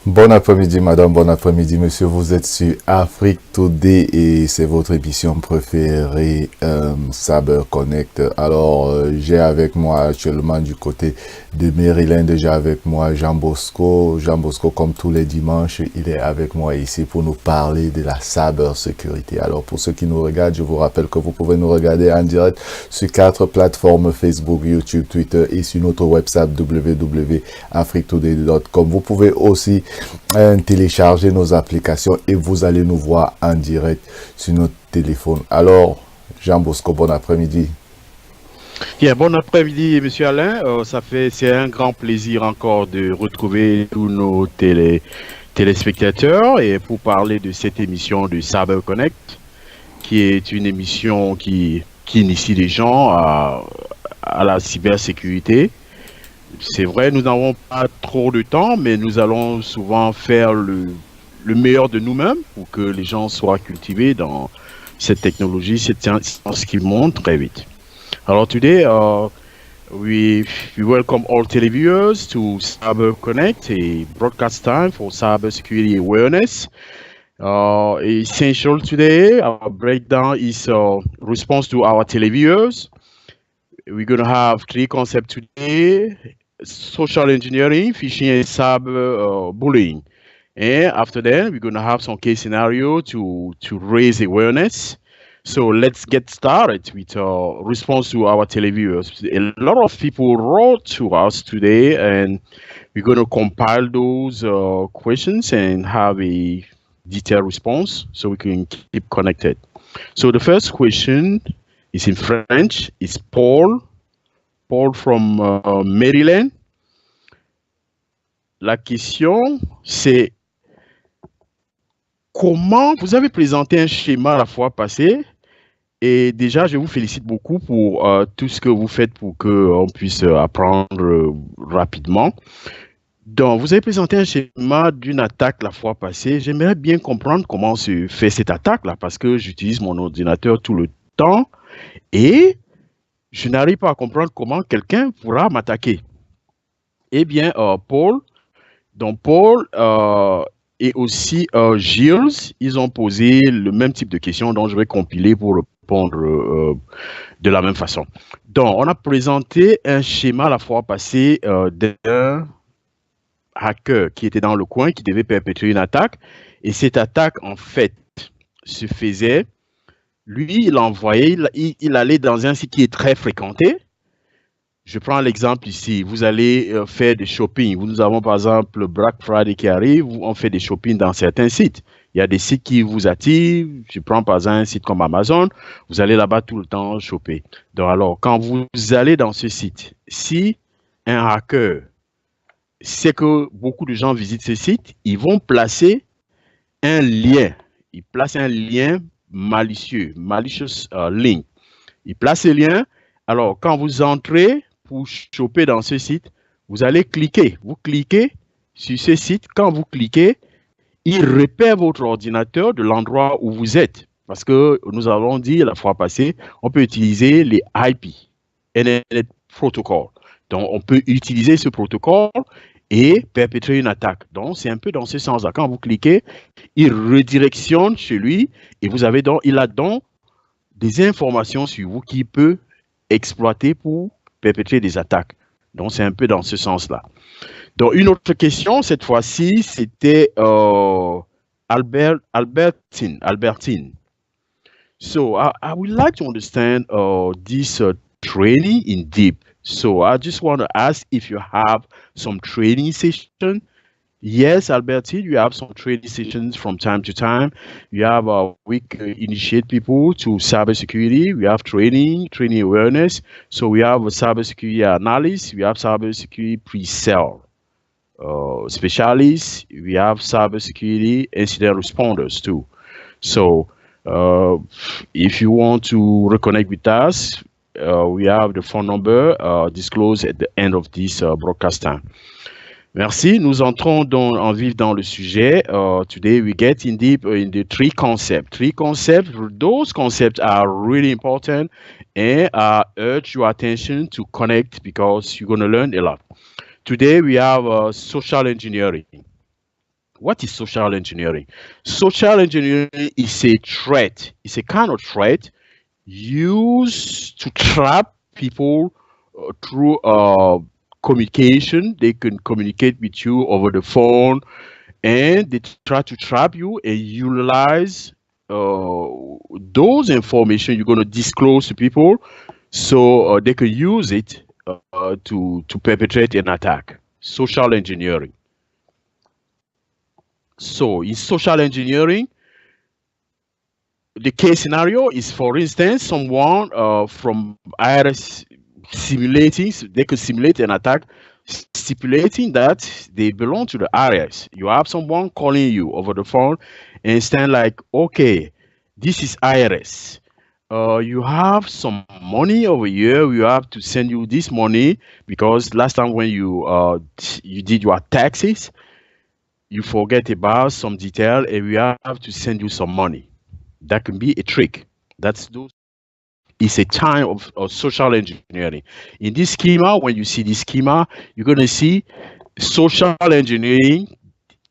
Bon après-midi, madame, bon après-midi, monsieur. Vous êtes sur Afrique Today et c'est votre émission préférée, Saber Connect. Alors, j'ai avec moi actuellement du côté de Maryland, j'ai avec moi Jean Bosco. Jean Bosco, comme tous les dimanches, il est avec moi ici pour nous parler de la cybersécurité. Alors, pour ceux qui nous regardent, je vous rappelle que vous pouvez nous regarder en direct sur 4 plateformes: Facebook, YouTube, Twitter et sur notre website www.africetoday.com. Vous pouvez aussi télécharger nos applications et vous allez nous voir en direct sur notre téléphone. Alors, Jean Bosco, bon après-midi. Bien, bon après-midi, monsieur Alain. C'est un grand plaisir encore de retrouver tous nos téléspectateurs et pour parler de cette émission de Cyber Connect, qui est une émission qui initie les gens à la cybersécurité. C'est vrai, nous n'avons pas trop de temps, mais nous allons souvent faire le meilleur de nous-mêmes pour que les gens soient cultivés dans cette technologie, cette science qui monte très vite. Alors, today, we welcome all televiewers to Cyber Connect, a broadcast time for cybersecurity awareness. Essential today, our breakdown is response to our televiewers. We're going to have 3 concepts today: social engineering, phishing, and cyber bullying. And after that, we're going to have some case scenario to raise awareness. So let's get started with response to our televiewers. A lot of people wrote to us today, and we're going to compile those questions and have a detailed response so we can keep connected. So the first question is in French. It's Paul from Maryland. La question, c'est comment vous avez présenté un schéma la fois passée. Et déjà, je vous félicite beaucoup pour tout ce que vous faites pour qu'on puisse apprendre rapidement. Donc, vous avez présenté un schéma d'une attaque la fois passée. J'aimerais bien comprendre comment se fait cette attaque-là, parce que j'utilise mon ordinateur tout le temps et je n'arrive pas à comprendre comment quelqu'un pourra m'attaquer. Eh bien, Paul et aussi Gilles, ils ont posé le même type de questions, donc je vais compiler pour répondre de la même façon. Donc, on a présenté un schéma la fois passée d'un hacker qui était dans le coin, qui devait perpétrer une attaque. Et cette attaque, en fait, se faisait, lui, il allait dans un site qui est très fréquenté. Je prends l'exemple ici. Vous allez faire des shopping. Nous avons par exemple le Black Friday qui arrive. On fait des shopping dans certains sites. Il y a des sites qui vous attirent. Je prends par exemple un site comme Amazon. Vous allez là-bas tout le temps shopper. Donc alors, quand vous allez dans ce site, si un hacker sait que beaucoup de gens visitent ce site, ils vont placer un lien. Ils placent un lien malicious link. Ils placent le lien. Alors, quand vous entrez pour choper dans ce site, vous allez cliquer. Vous cliquez sur ce site. Quand vous cliquez, il repère votre ordinateur de l'endroit où vous êtes. Parce que nous avons dit la fois passée, on peut utiliser les IP, Internet Protocol. Donc, on peut utiliser ce protocole et perpétrer une attaque. Donc, c'est un peu dans ce sens-là. Quand vous cliquez, il redirectionne chez lui et il a donc des informations sur vous qu'il peut exploiter pour perpétrer des attaques. Donc, c'est un peu dans ce sens-là. Donc, une autre question, cette fois-ci, c'était Albertine. So, I would like to understand this training in deep. So, I just want to ask if you have some training session. Yes, Albertine, you have some training sessions from time to time. You have we initiate people to cybersecurity. We have training awareness. So we have a cybersecurity analyst. We have cybersecurity pre-sale specialists, we have cybersecurity incident responders too. So if you want to reconnect with us, we have the phone number disclosed at the end of this broadcast time. Merci. Nous entrons en vif dans le sujet. Today we get in deep in the three concepts. Those concepts are really important, and I urge your attention to connect because you're going to learn a lot. Today we have social engineering. What is social engineering? Social engineering is a threat. It's a kind of threat used to trap people through communication. They can communicate with you over the phone, and they try to trap you and utilize those information you're going to disclose to people, so they can use it to perpetrate an attack. Social engineering. So in social engineering, the case scenario is, for instance, someone from IRS simulating, they could simulate an attack stipulating that they belong to the IRS. You have someone calling you over the phone and saying like, okay, this is IRS. You have some money over here. We have to send you this money because last time when you did your taxes, you forget about some detail and we have to send you some money. That can be a trick. It's a time of social engineering. In this schema, when you see this schema, you're going to see social engineering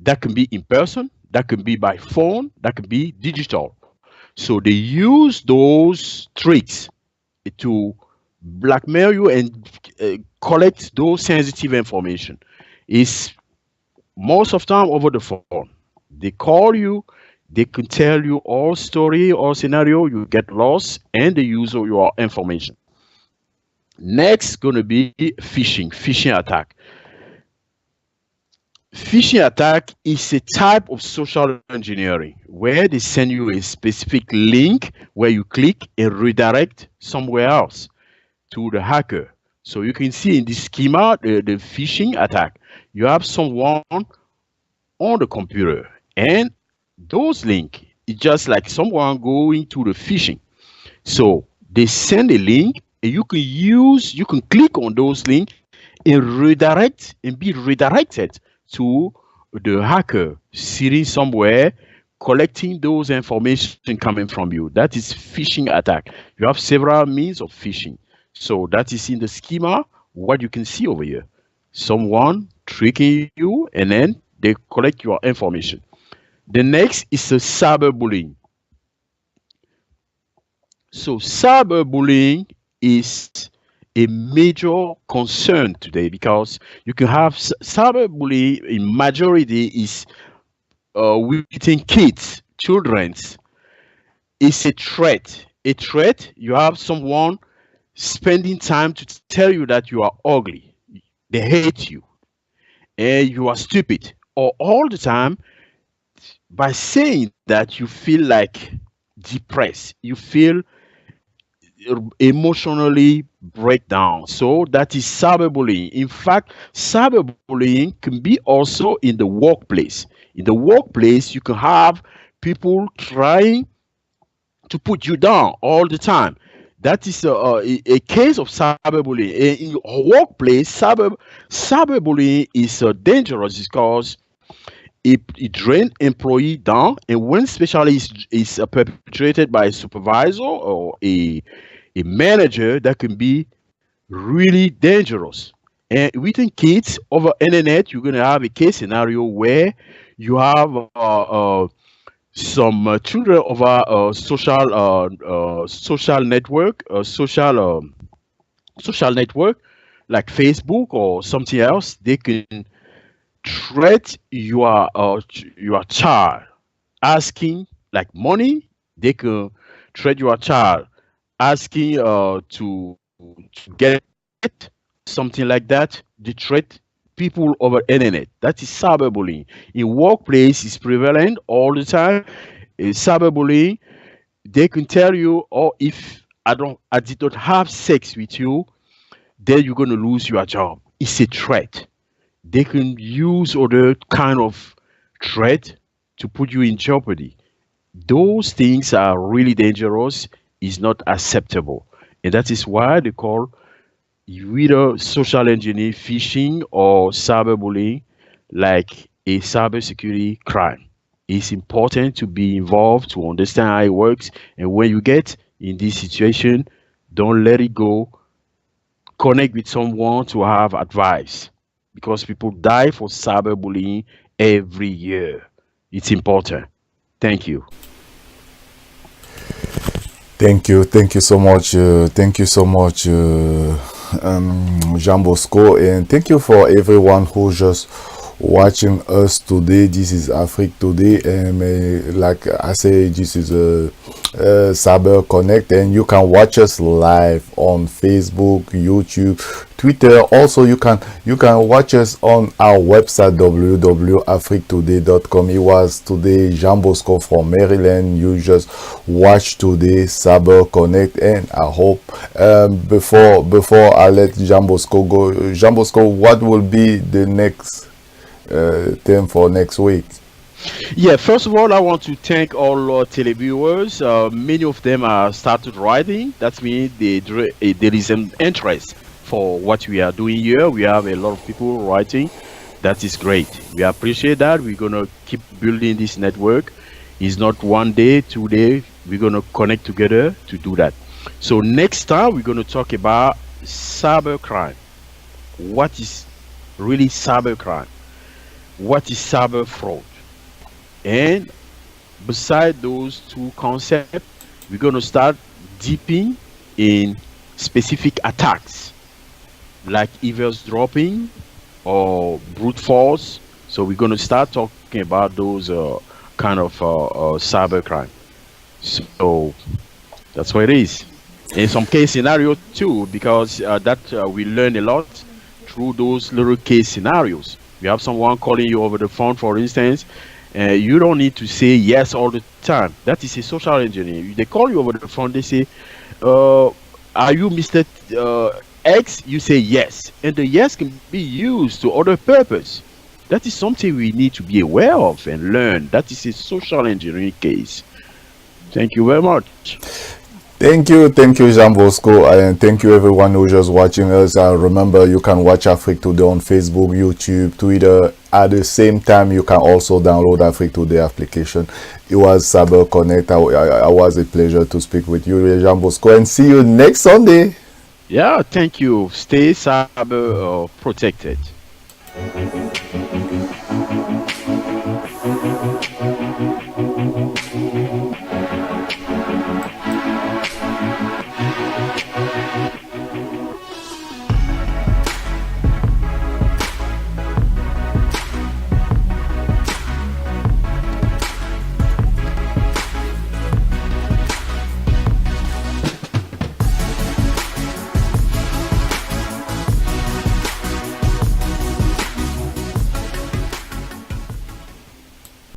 that can be in person, that can be by phone, that can be digital. So they use those tricks to blackmail you and collect those sensitive information. It's most of the time over the phone. They call you, they can tell you all story or scenario, you get lost, and they use all your information. Next, going to be phishing attack. Phishing attack is a type of social engineering where they send you a specific link where you click and redirect somewhere else to the hacker. So you can see in this schema, the phishing attack, you have someone on the computer, and those links is just like someone going to the phishing. So they send a link, and you can click on those links and redirect and be redirected to the hacker sitting somewhere collecting those information coming from you. That is phishing attack. You have several means of phishing. So that is in the schema, what you can see over here. Someone tricking you and then they collect your information. The next is a cyberbullying. So cyberbullying is a major concern today because you can have cyberbullying in majority is within kids, children's. It's a threat. A threat, you have someone spending time to tell you that you are ugly, they hate you, and you are stupid, or all the time by saying that you feel like depressed, you feel emotionally breakdown. So that is cyberbullying. In fact, cyberbullying can be also in the workplace. In the workplace, you can have people trying to put you down all the time. That is a case of cyberbullying. In your workplace, cyberbullying is dangerous because it drains employee down, and when especially is perpetrated by a supervisor or a manager, that can be really dangerous. And within kids over internet, you're going to have a case scenario where you have some children over social network like Facebook or something else. They can threat your child asking like money. They can threat your child asking to get something like that. They threat people over internet. That is cyberbullying. In workplace, is prevalent all the time. Cyberbullying, they can tell you, oh, if I did not have sex with you, then you're going to lose your job. It's a threat. They can use other kind of threat to put you in jeopardy. Those things are really dangerous, is not acceptable. And that is why they call either social engineering, phishing, or cyberbullying like a cybersecurity crime. It's important to be involved to understand how it works. And when you get in this situation, don't let it go. Connect with someone to have advice because people die for cyberbullying every year. It's important. Thank you. Thank you so much. Thank you so much, Jean Bosco, and thank you for everyone who just watching us today. This is Afrique Today, and like I say, this is Cyber Connect, and you can watch us live on Facebook, YouTube, Twitter. Also, you can watch us on our website www.afriquetoday.com. It was today Jean Bosco from Maryland. You just watch today Cyber Connect, and I hope before I let Jean Bosco go, Jean Bosco, what will be the next theme for next week? Yeah, first of all, I want to thank all our televiewers. Many of them are started writing. That means there is an interest for what we are doing here. We have a lot of people writing. That is great. We appreciate that. We're going to keep building this network. It's not one day, 2 days. We're going to connect together to do that. So next time, we're going to talk about cybercrime. What is really cybercrime? What is cyber fraud? And beside those two concepts, we're going to start deeping in specific attacks like eavesdropping or brute force. So we're going to start talking about those kind of cybercrime. So that's what it is. In some case scenario too, because we learn a lot through those little case scenarios. You have someone calling you over the phone, for instance, and you don't need to say yes all the time. That is a social engineer. They call you over the phone, they say, are you Mr. X? You say yes. And the yes can be used to other purpose. That is something we need to be aware of and learn. That is a social engineering case. Thank you very much. Thank you, Jean Bosco, and thank you everyone who just watching us. Remember, you can watch Afrique Today on Facebook, YouTube, Twitter. At the same time, you can also download Afrique Today application. It was Cyber Connect. I was a pleasure to speak with you, Jean Bosco, and see you next Sunday. Yeah, thank you. Stay cyber protected.